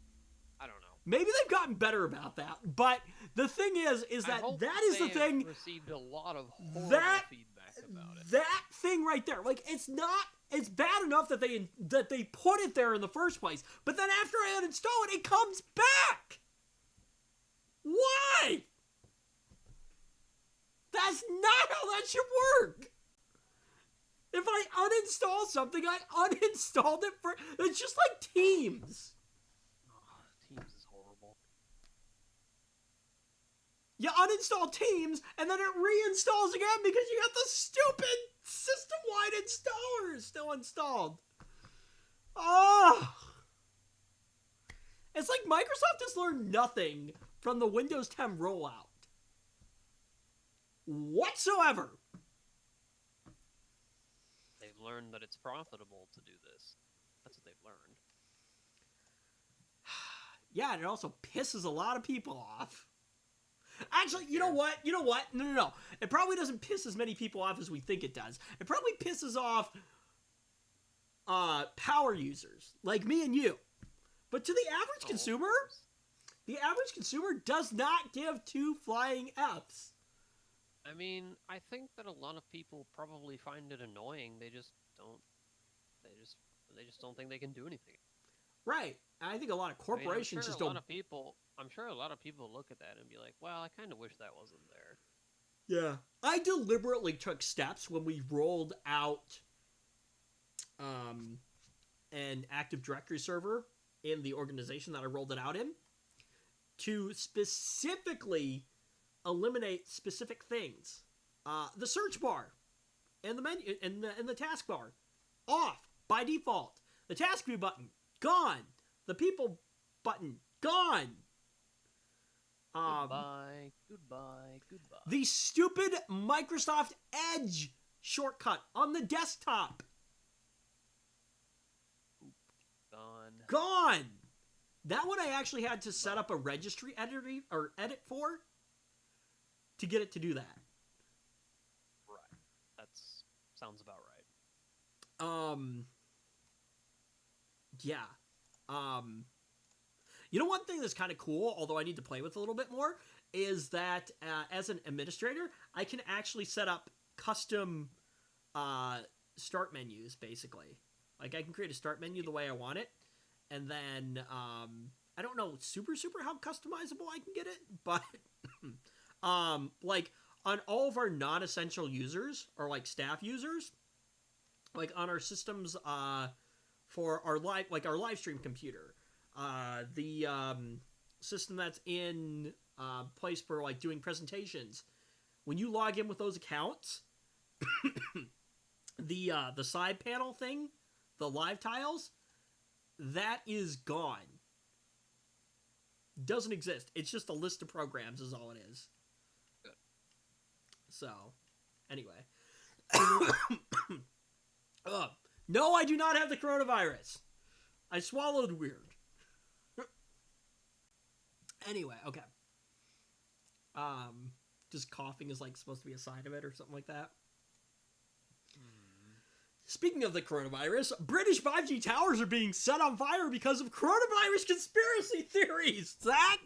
S2: I don't know.
S1: Maybe they've gotten better about that. But the thing is
S2: I
S1: that
S2: hope
S1: that is
S2: they
S1: the thing.
S2: have received a lot of horrible
S1: That-
S2: feedback about it.
S1: That thing right there, like it's bad enough that they put it there in the first place, but then after I uninstall it, it comes back. Why? That's not how that should work. If I uninstall something, I uninstalled it for. It's just like Teams.
S2: Oh, Teams is horrible.
S1: You uninstall Teams, and then it reinstalls again because you got the stupid system-wide installer still installed. Oh! It's like Microsoft has learned nothing from the Windows 10 rollout. Whatsoever.
S2: They've learned that it's profitable to do this. That's what they've learned.
S1: Yeah, and it also pisses a lot of people off. Actually, you know what? No. It probably doesn't piss as many people off as we think it does. It probably pisses off power users like me and you. But to the average consumer, the average consumer does not give two flying Fs.
S2: I mean, I think that a lot of people probably find it annoying. They just don't. They just don't think they can do anything.
S1: Right. And I think a lot of corporations just don't.
S2: I'm sure a lot of people look at that and be like, "Well, I kind of wish that wasn't there."
S1: Yeah. I deliberately took steps when we rolled out an Active Directory server in the organization that I rolled it out in to specifically eliminate specific things. The search bar and the menu and the taskbar off by default. The task view button gone. The people button gone.
S2: Goodbye.
S1: The stupid Microsoft Edge shortcut on the desktop gone. That one I actually had to set up a registry edit for to get it to do that.
S2: Right. Sounds about right.
S1: Yeah. You know, one thing that's kind of cool, although I need to play with a little bit more, is that as an administrator, I can actually set up custom start menus, basically. Like, I can create a start menu the way I want it, and then, I don't know super how customizable I can get it, but, like, on all of our non-essential users, or, like, staff users, like, on our systems, for our live stream computer, the system that's in place for like doing presentations. When you log in with those accounts, the side panel thing, the live tiles, that is gone. Doesn't exist. It's just a list of programs is all it is.
S2: Good.
S1: So, anyway. No, I do not have the coronavirus. I swallowed weird. Anyway, okay. Just coughing is like supposed to be a sign of it or something like that. Speaking of the coronavirus, British 5G towers are being set on fire because of coronavirus conspiracy theories, Zach!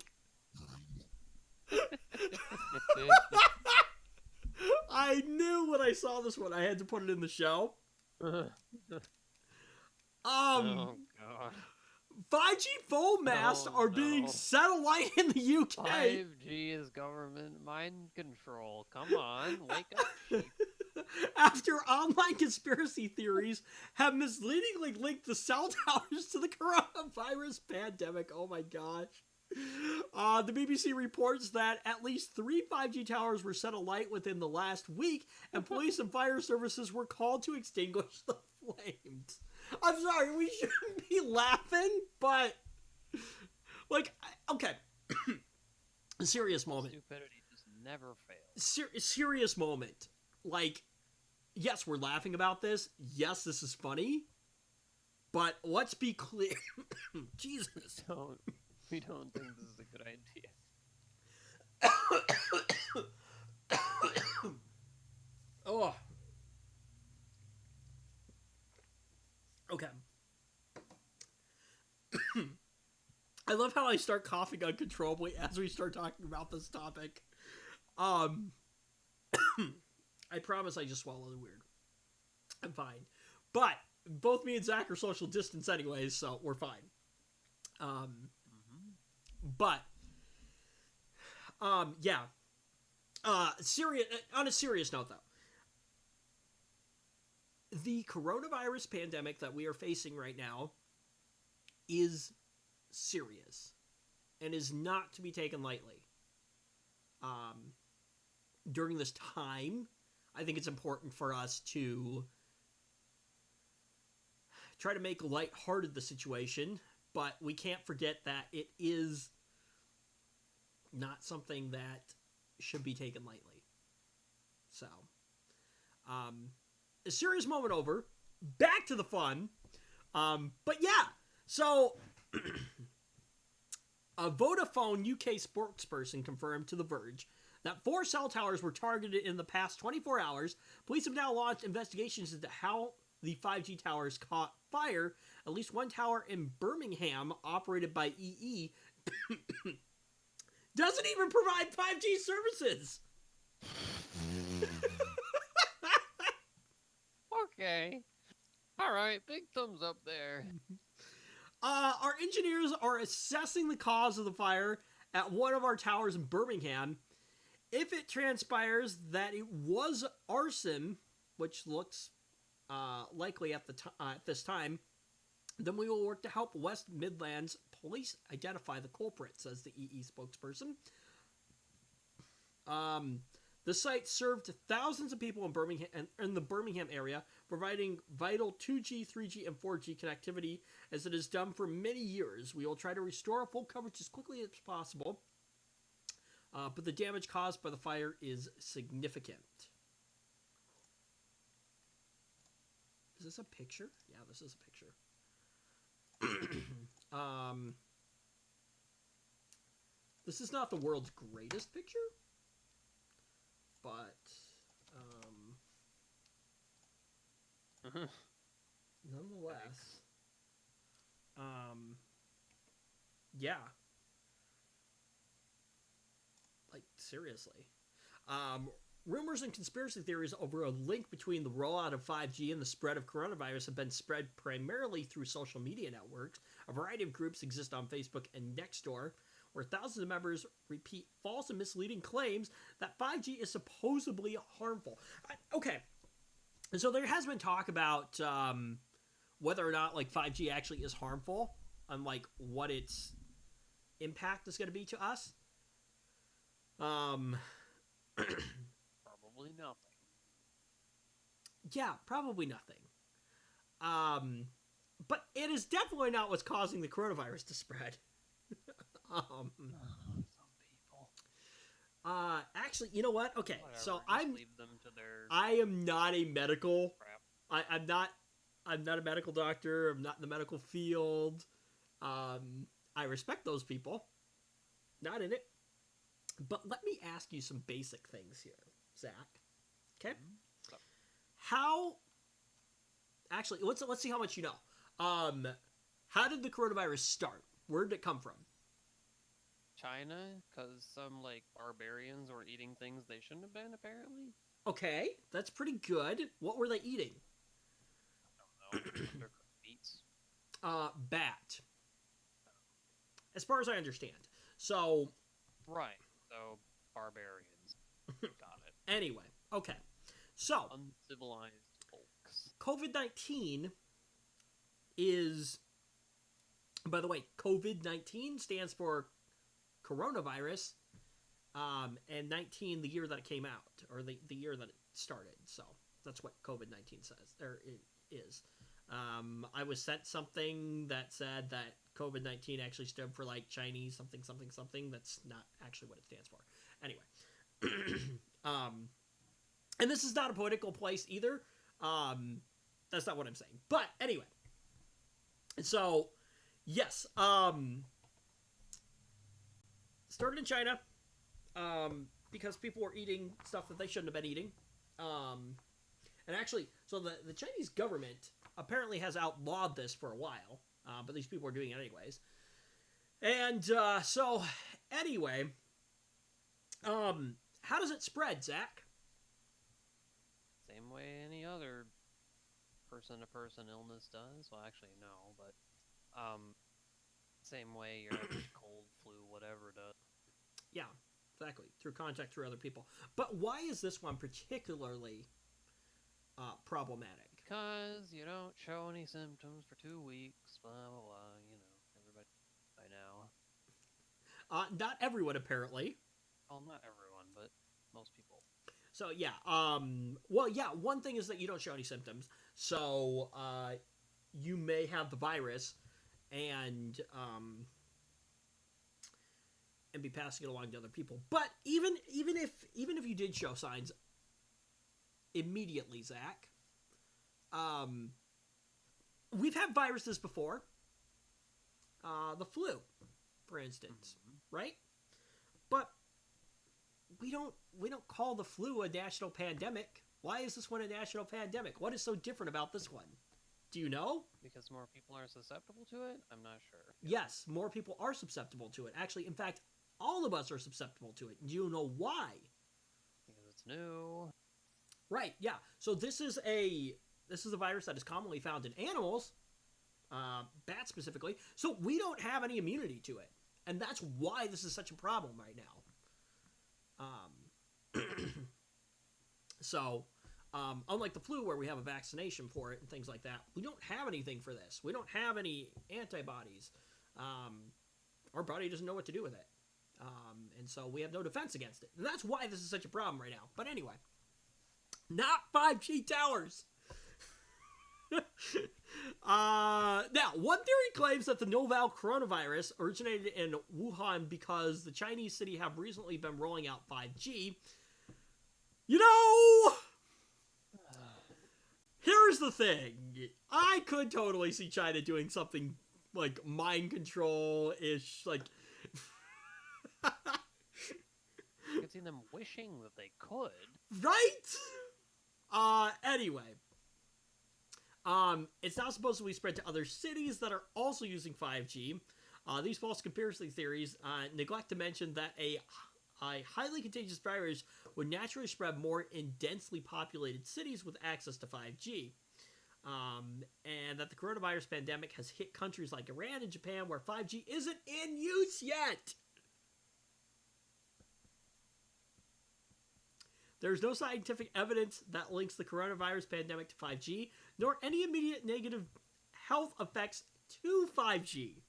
S1: I knew when I saw this one I had to put it in the show.
S2: Oh god.
S1: 5G phone masts are being set alight in the UK.
S2: 5G is government mind control. Come on, wake up, sheep.
S1: after online conspiracy theories have misleadingly linked the cell towers to the coronavirus pandemic. Oh my gosh. The BBC reports that at least 3 5G towers were set alight within the last week, and police and fire services were called to extinguish the flames. I'm sorry, we shouldn't be laughing, but like, okay, a serious moment.
S2: Stupidity just never fails.
S1: Serious moment. Like, yes, we're laughing about this. Yes, this is funny, but let's be clear. Jesus.
S2: We don't think this is a good idea.
S1: Oh. Okay. I love how I start coughing uncontrollably as we start talking about this topic. I promise I just swallowed weird. I'm fine. But both me and Zach are social distance anyways, so we're fine. But yeah. On a serious note, though, the coronavirus pandemic that we are facing right now is serious and is not to be taken lightly. During this time, I think it's important for us to try to make lighthearted the situation, but we can't forget that it is not something that should be taken lightly. So, a serious moment over. Back to the fun. But yeah, so a Vodafone UK spokesperson confirmed to The Verge that 4 cell towers were targeted in the past 24 hours. Police have now launched investigations into how the 5G towers caught fire. At least one tower in Birmingham, operated by EE, doesn't even provide 5G services.
S2: Okay. Alright, big thumbs up there.
S1: Our engineers are assessing the cause of the fire at one of our towers in Birmingham. If it transpires that it was arson, which looks likely at this time, then we will work to help West Midlands Police identify the culprit, says the EE spokesperson. The site served thousands of people in Birmingham in the Birmingham area, providing vital 2G, 3G, and 4G connectivity, as it has done for many years. We will try to restore full coverage as quickly as possible, but the damage caused by the fire is significant. Is this a picture? Yeah, this is a picture. This is not the world's greatest picture, but nonetheless, yeah, like seriously, rumors and conspiracy theories over a link between the rollout of 5G and the spread of coronavirus have been spread primarily through social media networks. A variety of groups exist on Facebook and Nextdoor, where thousands of members repeat false and misleading claims that 5G is supposedly harmful. Okay, and so there has been talk about whether or not like 5G actually is harmful, and like what its impact is going to be to us.
S2: Probably nothing.
S1: Yeah, probably nothing. But it is definitely not what's causing the coronavirus to spread.
S2: Some people.
S1: Actually, you know what? Okay,
S2: Whatever,
S1: so
S2: just leave them to their
S1: I am not a medical.
S2: crap.
S1: I'm not a medical doctor. I'm not in the medical field. I respect those people. Not in it. But let me ask you some basic things here, Zach. Okay?
S2: So,
S1: How... Actually, let's see how much you know. How did the coronavirus start? Where did it come from?
S2: China, because some like barbarians were eating things they shouldn't have been, apparently.
S1: Okay, that's pretty good. What were they eating?
S2: I don't know. Undercooked meats.
S1: Bat. As far as I understand. So,
S2: Right. So barbarians. Got it.
S1: anyway, okay. So,
S2: Uncivilized folks.
S1: COVID-19 is, by the way, COVID-19 stands for coronavirus, and 19 the year that it came out, or the year that it started. So that's what COVID-19 says, or it is. I was sent something that said that COVID-19 actually stood for like Chinese something something something. That's not actually what it stands for. Anyway, and this is not a political place either. That's not what I'm saying. But anyway, so yes, started in China, because people were eating stuff that they shouldn't have been eating. And actually, so the Chinese government apparently has outlawed this for a while, but these people are doing it anyways. And so, anyway, how does it spread, Zach?
S2: Same way any other person-to-person illness does. Well, actually, no, but same way your average cold, flu, whatever does.
S1: Yeah, exactly. Through contact through other people. But why is this one particularly problematic?
S2: Because you don't show any symptoms for 2 weeks, blah, blah, blah, you know, everybody by now.
S1: Not everyone, apparently.
S2: Well, not everyone, but most people.
S1: So, yeah. Well, yeah, one thing is that you don't show any symptoms. So, you may have the virus and be passing it along to other people. But even if you did show signs immediately, Zach, we've had viruses before. The flu, for instance, right? But we don't call the flu a national pandemic. Why is this one a national pandemic? What is so different about this one? Do you know?
S2: Because more people are susceptible to it? I'm not sure.
S1: Yes, more people are susceptible to it. Actually, in fact, all of us are susceptible to it. Do you know why?
S2: Because it's new.
S1: Right, yeah. So this is a virus that is commonly found in animals, bats specifically. So we don't have any immunity to it. And that's why this is such a problem right now. So, unlike the flu where we have a vaccination for it and things like that, we don't have anything for this. We don't have any antibodies. Our body doesn't know what to do with it. And so we have no defense against it. And that's why this is such a problem right now. But anyway, not 5G towers. Now, one theory claims that the novel coronavirus originated in Wuhan because the Chinese city have recently been rolling out 5G. You know, here's the thing. I could totally see China doing something like mind control-ish, like...
S2: I could see them wishing that they could.
S1: Right? Anyway. It's now supposed to be spread to other cities that are also using 5G. These false conspiracy theories neglect to mention that a highly contagious virus would naturally spread more in densely populated cities with access to 5G. And that the coronavirus pandemic has hit countries like Iran and Japan where 5G isn't in use yet. There's no scientific evidence that links the coronavirus pandemic to 5G, nor any immediate negative health effects to 5G.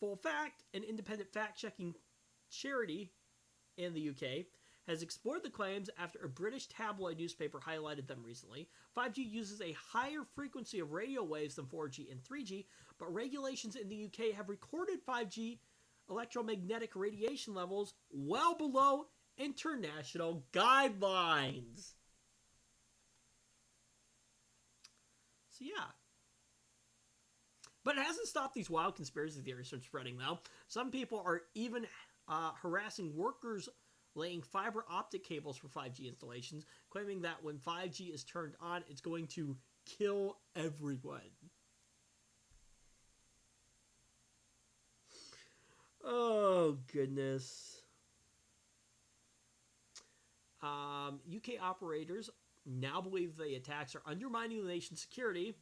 S1: Full Fact, an independent fact-checking charity in the UK, has explored the claims after a British tabloid newspaper highlighted them recently. 5G uses a higher frequency of radio waves than 4G and 3G, but regulations in the UK have recorded 5G electromagnetic radiation levels well below international guidelines. So yeah. But it hasn't stopped these wild conspiracy theories from spreading, though. Some people are even harassing workers laying fiber optic cables for 5G installations, claiming that when 5G is turned on, it's going to kill everyone. Oh, goodness. UK operators now believe the attacks are undermining the nation's security.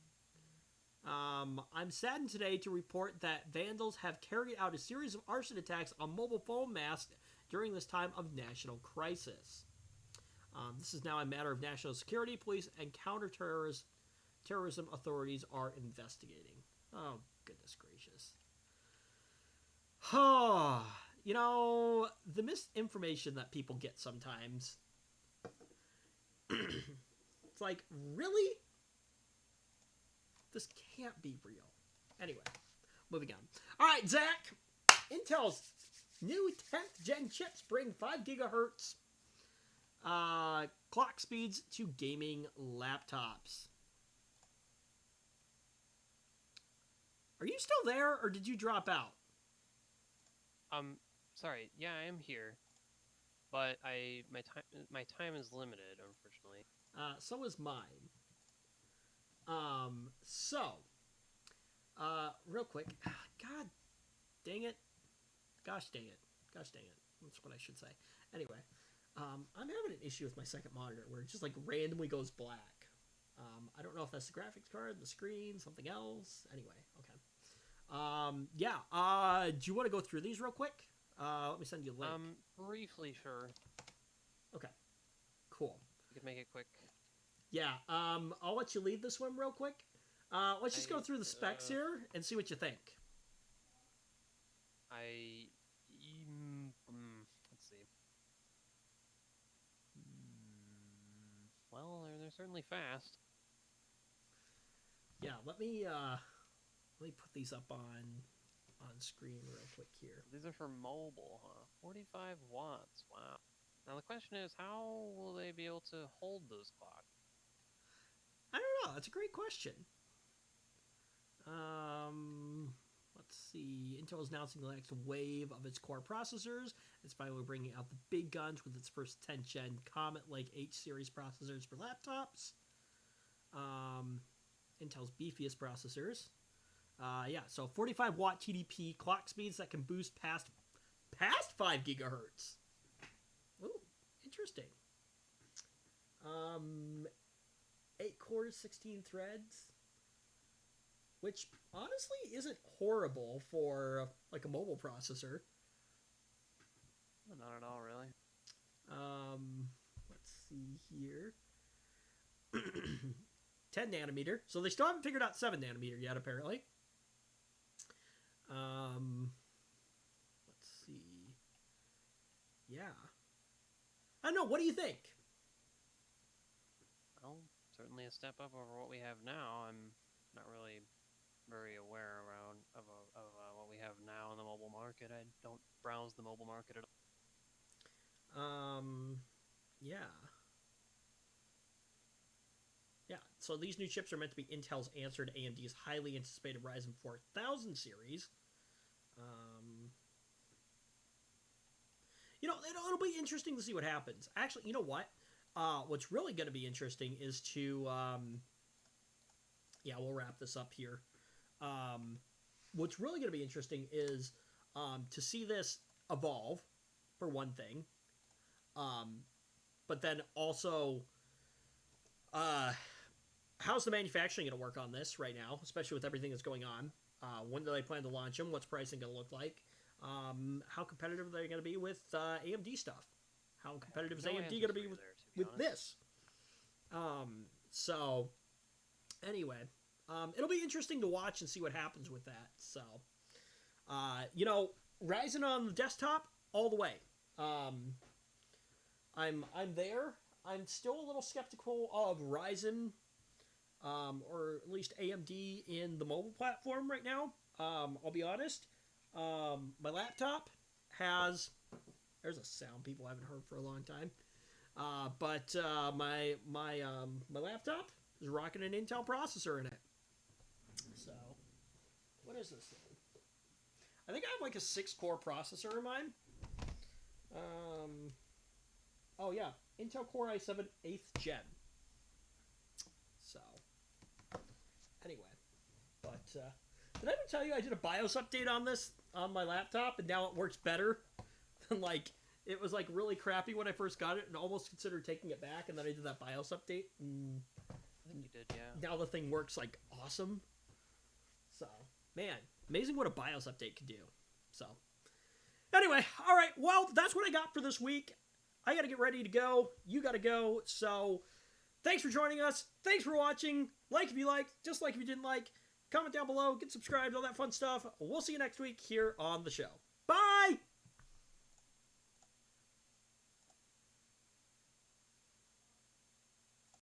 S1: I'm saddened today to report that vandals have carried out a series of arson attacks on mobile phone masts during this time of national crisis. This is now a matter of national security. Police and counterterrorism authorities are investigating. Oh, goodness gracious. Oh, the misinformation that people get sometimes. It's like, really? This can't be real. Anyway, moving on. All right, Zach. Intel's new 10th gen chips bring 5 gigahertz clock speeds to gaming laptops. Are you still there, or did you drop out?
S2: Sorry. Yeah, I am here, but my time is limited, unfortunately.
S1: So is mine. Real quick. God dang it. Gosh dang it. That's what I should say. Anyway, I'm having an issue with my second monitor where it just like randomly goes black. I don't know if that's the graphics card, the screen, something else. Anyway, okay. Do you want to go through these real quick? Let me send you a link.
S2: Briefly, sure.
S1: Okay. Cool.
S2: You could make it quick.
S1: Yeah, I'll let you lead this one real quick. Let's just go through the specs here and see what you think.
S2: Let's see. Well, they're certainly fast.
S1: Yeah, let me put these up on screen real quick here.
S2: These are for mobile, huh? 45 watts. Wow. Now the question is, how will they be able to hold those clocks?
S1: I don't know. That's a great question. Let's see. Intel is announcing the next wave of its core processors. It's finally bringing out the big guns with its first 10th gen Comet-like H-series processors for laptops. Intel's beefiest processors. So 45 watt TDP clock speeds that can boost past 5 gigahertz. Ooh, interesting. 8 cores, 16 threads, which honestly isn't horrible for like a mobile processor.
S2: Not at all, really.
S1: Let's see here. 10 nanometer. So they still haven't figured out 7 nanometer yet, apparently. Let's see. Yeah. I don't know. What do you think?
S2: Well, certainly a step up over what we have now. I'm not really very aware of what we have now in the mobile market. I don't browse the mobile market at all.
S1: Yeah. Yeah, so these new chips are meant to be Intel's answer to AMD's highly anticipated Ryzen 4000 series. It'll be interesting to see what happens. Actually, you know what? What's really going to be interesting is to... we'll wrap this up here. What's really going to be interesting is to see this evolve, for one thing. But then also... how's the manufacturing going to work on this right now, especially with everything that's going on? When do they plan to launch them? What's pricing going to look like? How competitive are they going to be with AMD stuff? How competitive is AMD going to be with this? Anyway, it'll be interesting to watch and see what happens with that. So, Ryzen on the desktop all the way. I'm there. I'm still a little skeptical of Ryzen, or at least AMD in the mobile platform right now. I'll be honest. My laptop has... There's a sound people haven't heard for a long time. But my laptop is rocking an Intel processor in it. So, what is this thing? I think I have like a 6-core processor in mine. Oh yeah, Intel Core i7 8th Gen. So, anyway, but did I ever tell you I did a BIOS update on this on my laptop, and now it works better than it was really crappy when I first got it, and almost considered taking it back, and then I did that BIOS update. And
S2: I think you did, yeah.
S1: Now the thing works awesome. So, man, amazing what a BIOS update can do. So, anyway, all right, well, that's what I got for this week. I gotta get ready to go. You gotta go. So, thanks for joining us. Thanks for watching. Like if you liked, dislike if you didn't like. Comment down below, get subscribed, all that fun stuff. We'll see you next week here on the show. Bye!